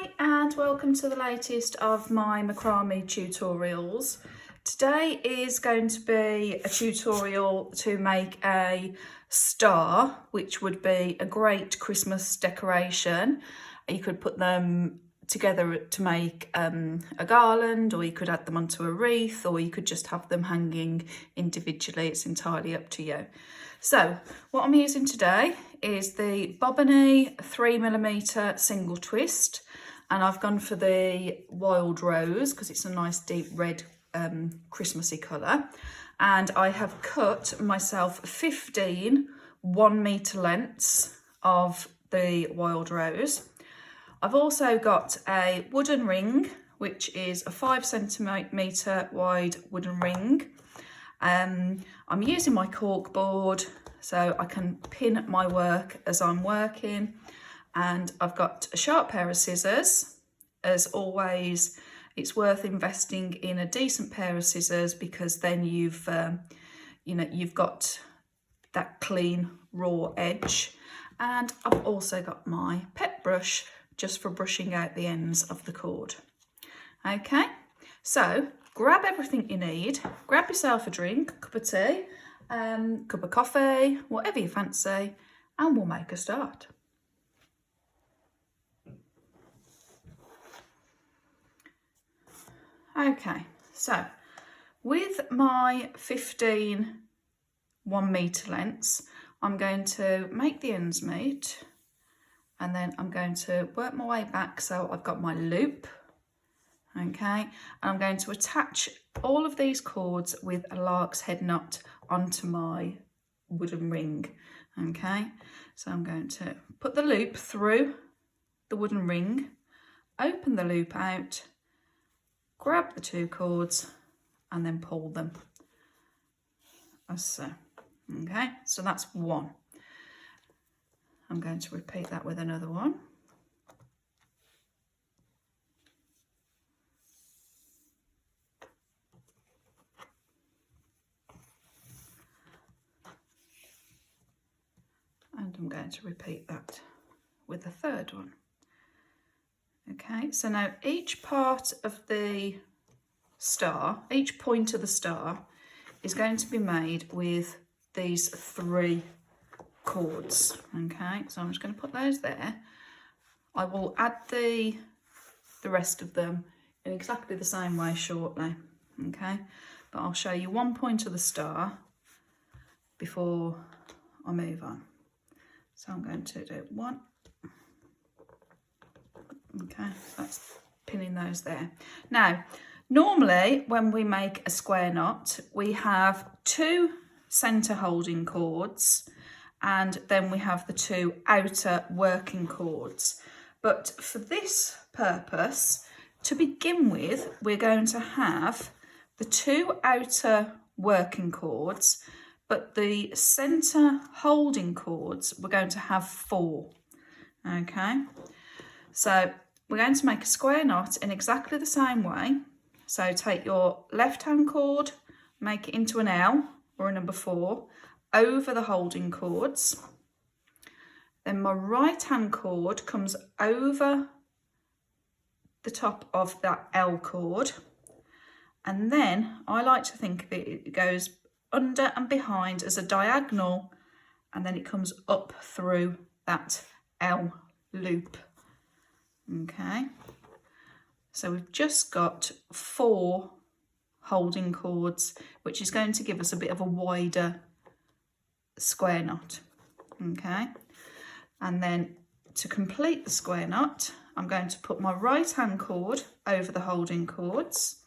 Hi and welcome to the latest of my macrame tutorials. Today is going to be a tutorial to make a star, which would be a great Christmas decoration. You could put them together to make a garland, or you could add them onto a wreath, or you could just have them hanging individually. It's entirely up to you. So what I'm using today is the Bobbiny 3mm single twist, and I've gone for the wild rose because it's a nice deep red Christmassy colour. And I have cut myself 15 1 metre lengths of the wild rose. I've also got a wooden ring, which is a 5cm wide wooden ring. I'm using my cork board so I can pin my work as I'm working, and I've got a sharp pair of scissors. As always, it's worth investing in a decent pair of scissors because then you've got that clean raw edge. And I've also got my pet brush just for brushing out the ends of the cord. Okay, so grab everything you need, grab yourself a drink, a cup of tea, cup of coffee, whatever you fancy, and we'll make a start. Okay, so with my 15 1 metre lengths, I'm going to make the ends meet, and then I'm going to work my way back so I've got my loop. Okay, and I'm going to attach all of these cords with a lark's head knot onto my wooden ring. Okay, so I'm going to put the loop through the wooden ring, open the loop out, grab the two cords and then pull them as so. Okay, so that's one. I'm going to repeat that with another one. And I'm going to repeat that with the third one. Okay, so now each part of the star, each point of the star is going to be made with these 3 cords. Okay, so I'm just going to put those there. I will add the rest of them in exactly the same way shortly. Okay, but I'll show you one point of the star before I move on. So I'm going to do 1. Okay, so that's pinning those there. Now, normally when we make a square knot, we have 2 centre holding cords and then we have the 2 outer working cords. But for this purpose, to begin with, we're going to have the 2 outer working cords, but the centre holding cords, we're going to have 4. Okay, so we're going to make a square knot in exactly the same way. So take your left hand cord, make it into an L or a number 4 over the holding cords. Then my right hand cord comes over the top of that L cord, and then I like to think that it goes under and behind as a diagonal, and then it comes up through that L loop. Okay, so we've just got 4 holding cords, which is going to give us a bit of a wider square knot. Okay, and then to complete the square knot, I'm going to put my right hand cord over the holding cords.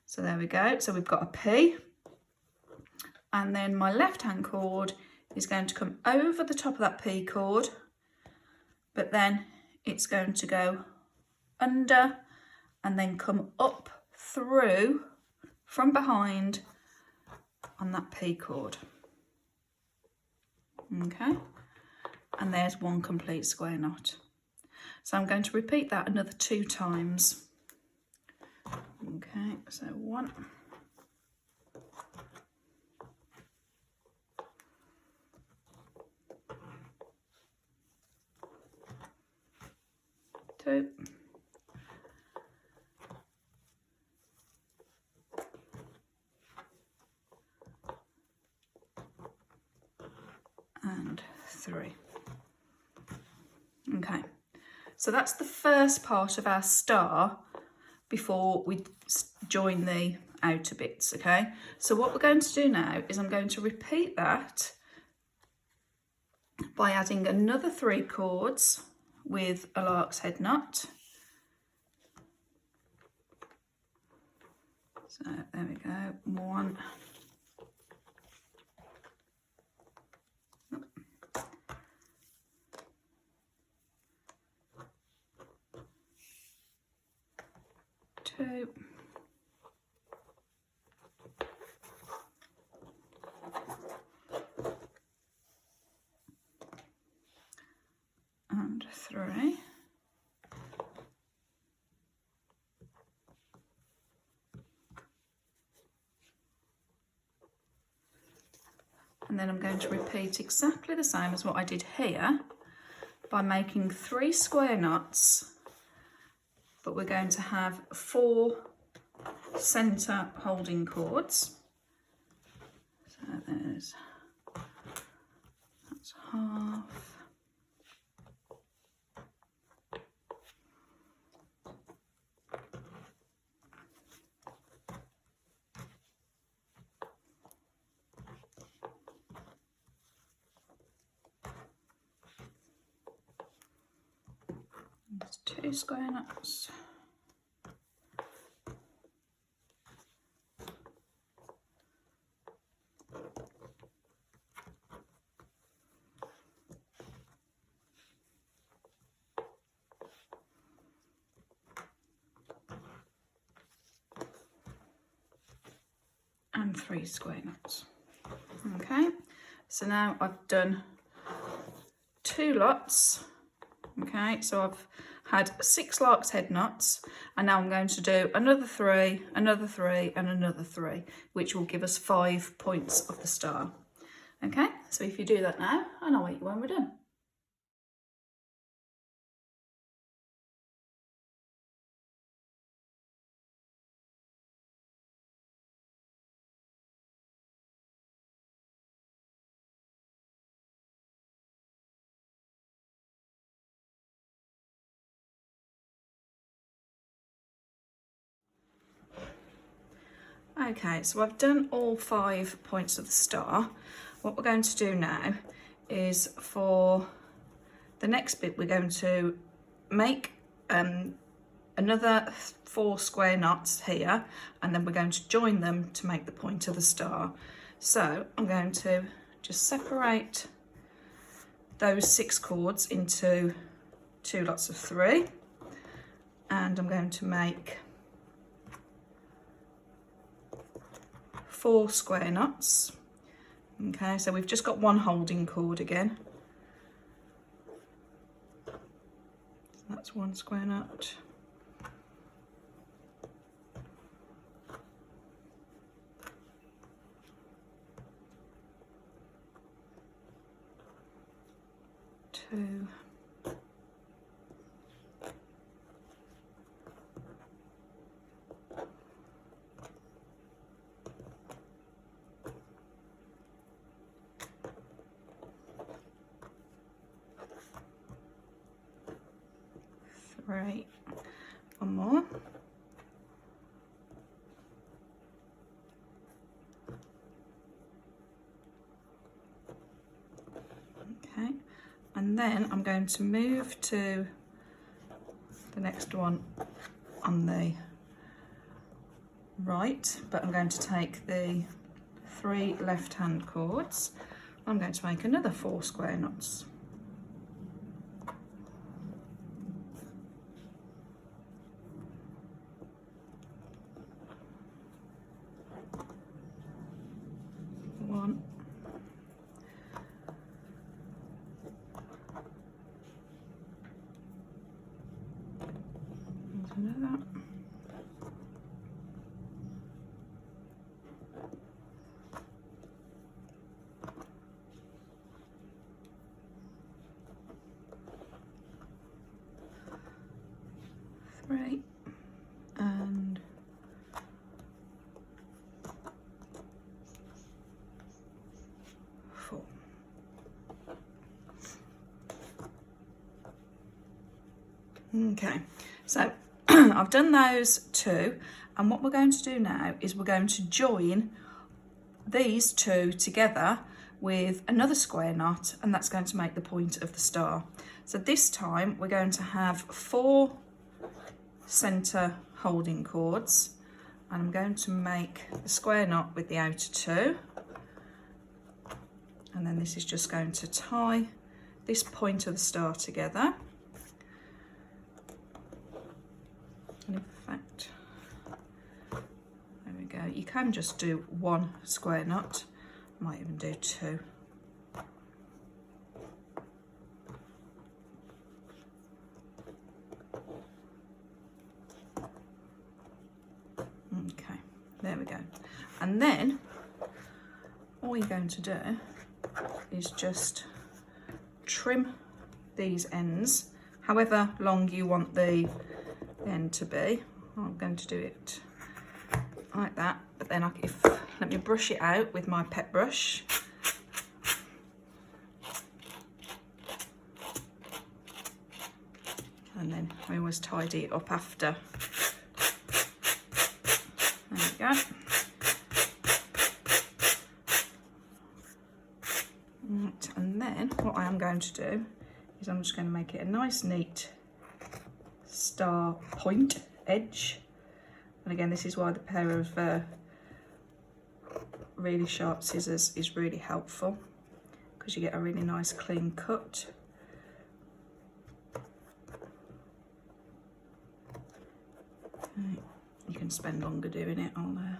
So there we go, so we've got a P, and then my left hand cord is going to come over the top of that P cord, but then it's going to go under and then come up through from behind on that P cord. Okay, and there's one complete square knot. So I'm going to repeat that another 2 times. Okay, so 1, 2, So that's the first part of our star before we join the outer bits, okay? So what we're going to do now is I'm going to repeat that by adding another 3 cords with a lark's head knot. So there we go, 1, 2, and 3. And then I'm going to repeat exactly the same as what I did here by making 3 square knots, but we're going to have 4 centre holding cords. So that's half. There's 2 square knots. And 3 square knots. Okay, so now I've done 2 lots. Okay, so I've had 6 lark's head knots, and now I'm going to do another 3, another 3, and another 3, which will give us 5 points of the star. Okay, so if you do that now, and I'll wait you when we're done. Okay, so I've done all 5 points of the star. What we're going to do now is for the next bit, we're going to make another 4 square knots here, and then we're going to join them to make the point of the star. So I'm going to just separate those 6 cords into 2 lots of 3, and I'm going to make 4 square knots. Okay, so we've just got 1 holding cord again. So that's 1 square knot. Two. 3, 1 more. Okay, and then I'm going to move to the next one on the right, but I'm going to take the 3 left-hand cords. I'm going to make another 4 square knots. One. And another. Three and 4. Okay, so I've done those two, and what we're going to do now is we're going to join these two together with another square knot, and that's going to make the point of the star. So this time we're going to have 4 center holding cords, and I'm going to make the square knot with the outer 2, and then this is just going to tie this point of the star together. And in fact, there we go, you can just do 1 square knot, I might even do 2. Okay, there we go. And then all you're going to do is just trim these ends however long you want the end to be. I'm going to do it like that, but then let me brush it out with my pet brush. And then I always tidy it up after. There we go. Right, and then what I am going to do is I'm just going to make it a nice neat star point edge. And again, this is why the pair of really sharp scissors is really helpful, because you get a really nice clean cut. Right. You can spend longer doing it on there.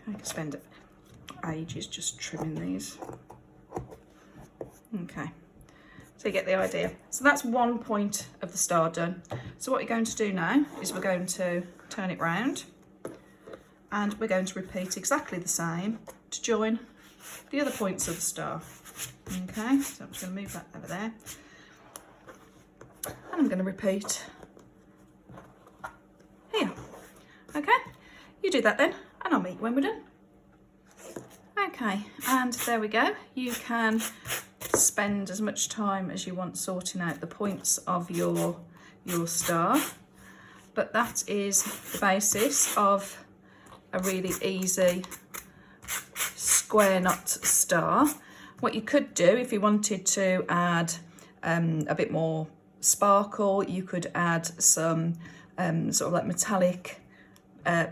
I can spend ages just trimming these. Okay, so you get the idea. So that's 1 point of the star done. So what you're going to do now is we're going to turn it round, and we're going to repeat exactly the same to join the other points of the star. Okay, so I'm just going to move that over there, and I'm going to repeat here. Okay, you do that then, and I'll meet you when we're done. Okay, and there we go. You can spend as much time as you want sorting out the points of your star, but that is the basis of a really easy square knot star. What you could do if you wanted to add a bit more sparkle, you could add some sort of like metallic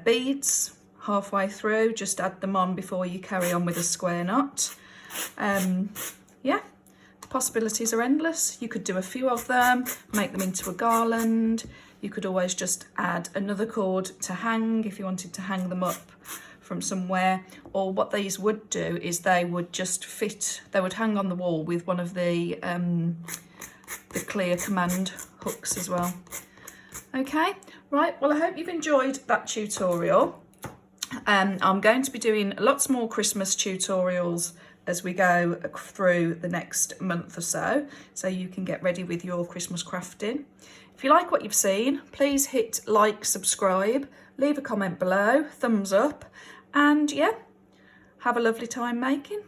beads halfway through. Just add them on before you carry on with a square knot. Yeah, the possibilities are endless. You could do a few of them, make them into a garland. You could always just add another cord to hang if you wanted to hang them up from somewhere. Or what these would do is they would just fit, they would hang on the wall with one of the clear command hooks as well. Okay, right, well I hope you've enjoyed that tutorial. I'm going to be doing lots more Christmas tutorials as we go through the next month or so you can get ready with your Christmas crafting. If you like what you've seen, please hit like, subscribe, leave a comment below, thumbs up, and yeah, have a lovely time making.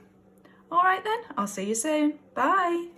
All right then, I'll see you soon. Bye.